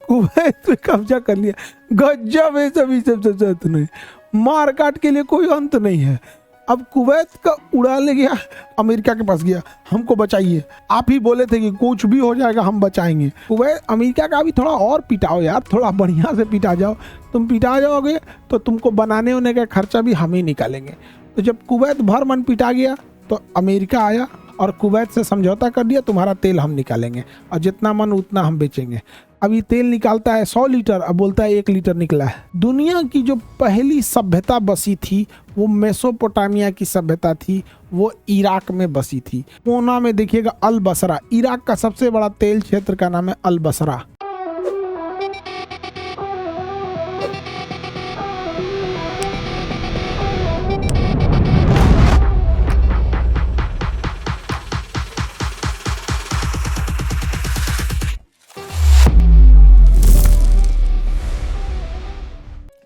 Kuwait पे कब्जा कर लिया। गजब है सभी सब नहीं, मार काट के लिए कोई अंत नहीं है। अब कुवैत का उड़ा ले गया, अमेरिका के पास गया, हमको बचाइए, आप ही बोले थे कि कुछ भी हो जाएगा हम बचाएंगे। कुवैत अमेरिका का भी थोड़ा और पिटाओ यार, थोड़ा बढ़िया से पिटा जाओ। तुम पिटा जाओगे तो तुमको बनाने होने का खर्चा भी हम ही निकालेंगे। तो जब कुवैत भर मन पिटा गया तो अमेरिका आया और कुवैत से समझौता कर दिया, तुम्हारा तेल हम निकालेंगे और जितना मन उतना हम बेचेंगे। अब ये तेल निकालता है 100 लीटर, अब बोलता है 1 लीटर निकला है। दुनिया की जो पहली सभ्यता बसी थी वो मेसोपोटामिया की सभ्यता थी, वो इराक में बसी थी। कोना में देखिएगा अल बसरा, इराक का सबसे बड़ा तेल क्षेत्र का नाम है अल बसरा।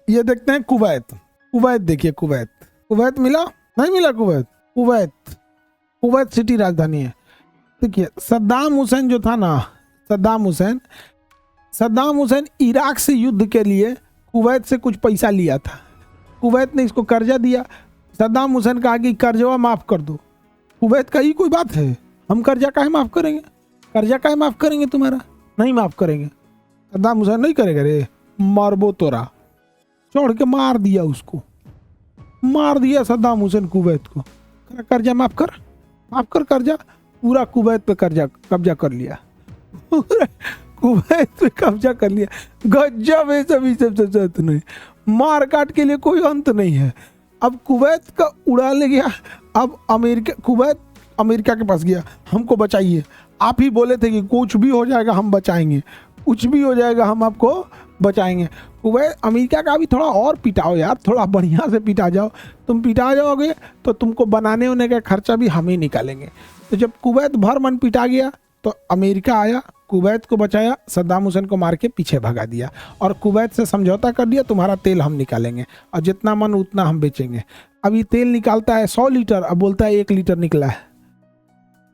ये देखते हैं कुवैत, कुवैत देखिए, कुवैत, कुवैत मिला नहीं मिला? कुवैत, कुवैत, कुवैत सिटी राजधानी है। देखिए सद्दाम हुसैन जो था ना, सद्दाम हुसैन इराक से युद्ध के लिए कुवैत से कुछ पैसा लिया था। कुवैत ने इसको कर्जा दिया, सद्दाम हुसैन कहा कि कर्जा माफ कर दो। कुवैत का ही कोई बात है, हम कर्जा काहे माफ करेंगे, कर्जा काहे माफ करेंगे, तुम्हारा नहीं माफ करेंगे। सद्दाम हुसैन नहीं करेगा रे, मारबो तोरा, चढ़ के मार दिया उसको, मार दिया सद्दाम हुसैन कुवैत को। कर्जा माफ कर, माफ कर कर्जा। पूरा कुवैत पे कर्जा कब्जा कर लिया, कुवैत पे कब्जा कर लिया। गजब है सभी सब नहीं, मार काट के लिए कोई अंत नहीं है। अब कुवैत का उड़ा ले गया, अब कुवैत अमेरिका के पास गया, हमको बचाइए, आप ही बोले थे कि कुछ भी हो जाएगा हम बचाएंगे, कुछ भी हो जाएगा हम आपको बचाएंगे। कुवैत अमेरिका का भी थोड़ा और पिटाओ यार, थोड़ा बढ़िया से पिटा जाओ। तुम पिटा जाओगे तो तुमको बनाने होने का खर्चा भी हम ही निकालेंगे। तो जब कुवैत भर मन पिटा गया तो अमेरिका आया, कुवैत को बचाया, सद्दाम हुसैन को मार के पीछे भगा दिया और कुवैत से समझौता कर दिया, तुम्हारा तेल हम निकालेंगे और जितना मन उतना हम बेचेंगे। अब ये तेल निकालता है 100 लीटर, अब बोलता है 1 लीटर निकला है।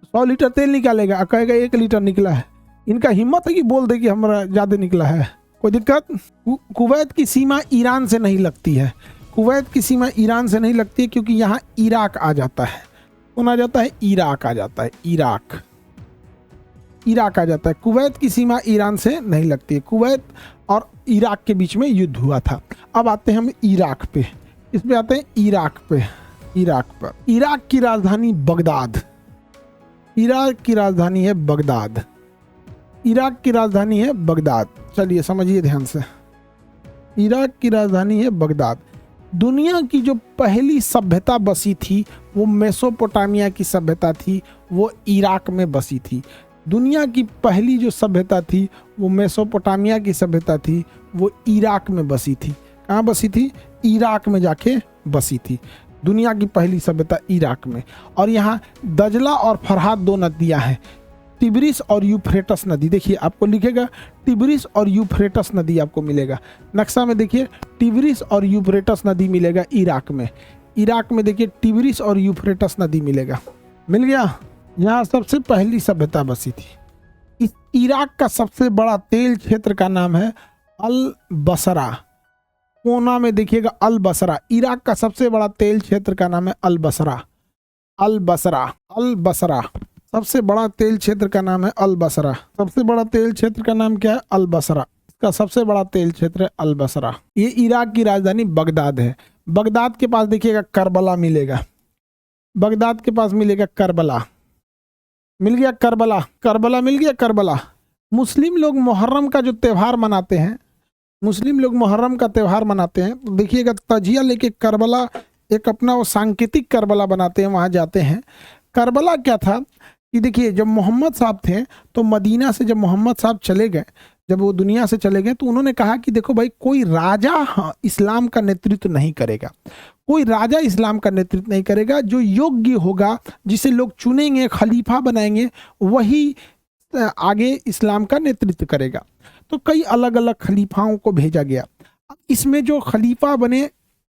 100 लीटर तेल निकालेगा, कहेगा 1 लीटर निकला है। इनका हिम्मत है कि बोल दे कि हमारा ज़्यादा निकला है, कोई दिक्कत। कुवैत की सीमा ईरान से नहीं लगती है, कुवैत की सीमा ईरान से नहीं लगती है क्योंकि यहाँ इराक आ जाता है। कौन आ जाता है? इराक आ जाता है, इराक, इराक आ जाता है। कुवैत की सीमा ईरान से नहीं लगती है। कुवैत और इराक के बीच में युद्ध हुआ था। अब आते हैं हम इराक पे, इस पे आते हैं इराक पे। इराक पर, इराक की राजधानी बगदाद, इराक की राजधानी है बगदाद, इराक की राजधानी है बगदाद। चलिए समझिए ध्यान से, इराक की राजधानी है बगदाद। दुनिया की जो पहली सभ्यता बसी थी वो मेसोपोटामिया की सभ्यता थी, वो इराक में बसी थी। दुनिया की पहली जो सभ्यता थी वो मेसोपोटामिया की सभ्यता थी, वो इराक में बसी थी। कहाँ बसी थी? इराक में जाके बसी थी दुनिया की पहली सभ्यता, इराक में। और यहाँ दजला और फरहाद दो नदियाँ हैं, टिब्रिस और यूफ्रेटस नदी। देखिए आपको लिखेगा टिब्रिस और यूफ्रेटस नदी आपको मिलेगा नक्शा में। देखिए टिब्रिस और यूफ्रेटस नदी मिलेगा इराक में। इराक में देखिए टिब्रिस और यूफ्रेटस नदी मिलेगा, मिल गया। यहाँ सबसे पहली सभ्यता बसी थी। इस इराक का सबसे बड़ा तेल क्षेत्र का नाम है अल बसरा। कोना में देखिएगा अल बसरा, इराक का सबसे बड़ा तेल क्षेत्र का नाम है अल बसरा। अल बसरा, अल बसरा, सबसे बड़ा तेल क्षेत्र का नाम है अल बसरा। सबसे बड़ा तेल क्षेत्र का नाम क्या है? अल बसरा। इसका सबसे बड़ा तेल क्षेत्र है अल बसरा। ये इराक की राजधानी बगदाद है। बगदाद के पास देखिएगा करबला मिलेगा, बगदाद के पास मिलेगा करबला, मिल गया करबला, करबला मिल गया करबला। मुस्लिम लोग मुहर्रम का जो त्यौहार मनाते हैं, मुस्लिम लोग मुहर्रम का त्यौहार मनाते हैं, तो देखिएगा तजिया लेके करबला एक अपना वो सांकेतिक करबला बनाते हैं, वहाँ जाते हैं। करबला क्या था कि देखिए जब मोहम्मद साहब थे तो मदीना से जब मोहम्मद साहब चले गए, जब वो दुनिया से चले गए तो उन्होंने कहा कि देखो भाई कोई राजा इस्लाम का नेतृत्व नहीं करेगा, कोई राजा इस्लाम का नेतृत्व नहीं करेगा, जो योग्य होगा जिसे लोग चुनेंगे खलीफा बनाएंगे वही आगे इस्लाम का नेतृत्व करेगा। तो कई अलग अलग खलीफाओं को भेजा गया। अब इसमें जो खलीफा बने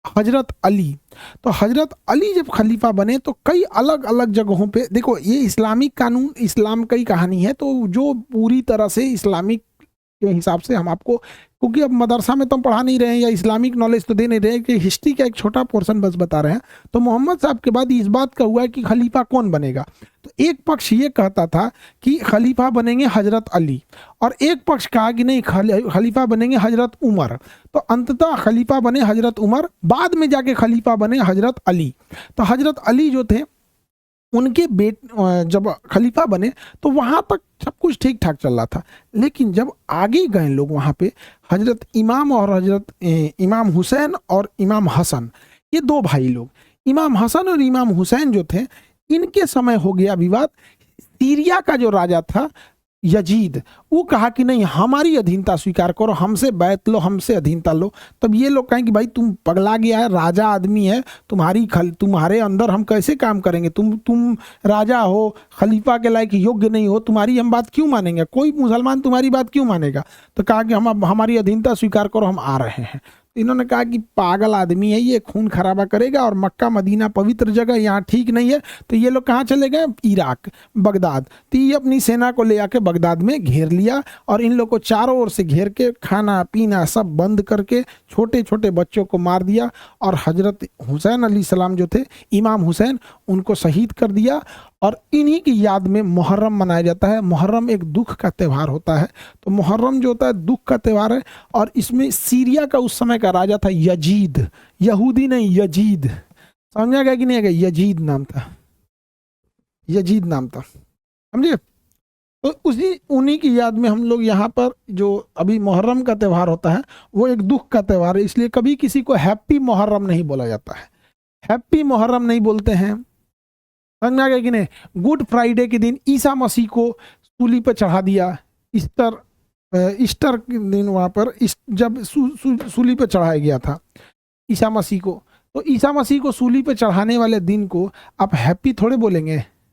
हजरत अली, तो हजरत अली जब खलीफा बने तो कई अलग अलग जगहों पे, देखो ये इस्लामिक कानून इस्लाम का ही कहानी है, तो जो पूरी तरह से इस्लामिक के हिसाब से हम आपको, क्योंकि अब मदरसा में तो हम पढ़ा नहीं रहे हैं या इस्लामिक नॉलेज तो दे नहीं रहे हैं, कि हिस्ट्री का एक छोटा पोर्शन बस बता रहे हैं। तो मोहम्मद साहब के बाद इस बात का हुआ है कि खलीफा कौन बनेगा। तो एक पक्ष ये कहता था कि खलीफा बनेंगे हजरत अली, और एक पक्ष कहा कि नहीं खलीफा बनेंगे हजरत उमर। तो अंततः खलीफा बने हजरत उमर, बाद में जाके खलीफा बने हजरत अली। तो हजरत अली जो थे उनके जब खलीफा बने तो वहाँ तक सब कुछ ठीक ठाक चल रहा था, लेकिन जब आगे गए लोग वहाँ पे हजरत इमाम और हजरत इमाम हुसैन और इमाम हसन, ये दो भाई लोग, इमाम हसन और इमाम हुसैन जो थे, इनके समय हो गया विवाद। सीरिया का जो राजा था यजीद, वो कहा कि नहीं हमारी अधीनता स्वीकार करो, हमसे बैत लो, हमसे अधीनता लो। तब ये लोग कहें कि भाई तुम पगला गया है, राजा आदमी है, तुम्हारे अंदर हम कैसे काम करेंगे, तुम राजा हो, खलीफा के लायक योग्य नहीं हो, तुम्हारी हम बात क्यों मानेंगे, कोई मुसलमान तुम्हारी बात क्यों मानेगा। तो कहा कि हम हमारी अधीनता स्वीकार करो, हम आ रहे हैं। इन्होंने कहा कि पागल आदमी है ये, खून खराबा करेगा, और मक्का मदीना पवित्र जगह, यहाँ ठीक नहीं है। तो ये लोग कहाँ चले गए, इराक, बगदाद। तो ये अपनी सेना को ले आके बगदाद में घेर लिया, और इन लोग को चारों ओर से घेर के खाना पीना सब बंद करके छोटे छोटे बच्चों को मार दिया, और हजरत हुसैन अली सलाम जो थे, इमाम हुसैन, उनको शहीद कर दिया। और इन्हीं की याद में मुहर्रम मनाया जाता है। मुहर्रम एक दुख का त्यौहार होता है। तो मुहर्रम जो होता है दुख का त्यौहार है। और इसमें सीरिया का उस समय का राजा था यजीद, यहूदी नहीं यजीद, समझा गया कि नहीं गया, यजीद नाम था, यजीद नाम था, समझे। तो उन्हीं की याद में हम लोग यहाँ पर जो अभी मुहर्रम का त्यौहार होता है वो एक दुख का त्यौहार है, इसलिए कभी किसी को हैप्पी मुहर्रम नहीं बोला जाता है, हैप्पी मुहर्रम नहीं बोलते हैं, समझ में आ गया कि नहीं। गुड फ्राइडे के दिन ईसा मसीह को सूली पर चढ़ा दिया, ईस्टर के दिन वहाँ पर जब सूली पर चढ़ाया गया था ईसा मसीह को, तो ईसा मसीह को सूली पर चढ़ाने वाले दिन को आप हैप्पी थोड़े बोलेंगे।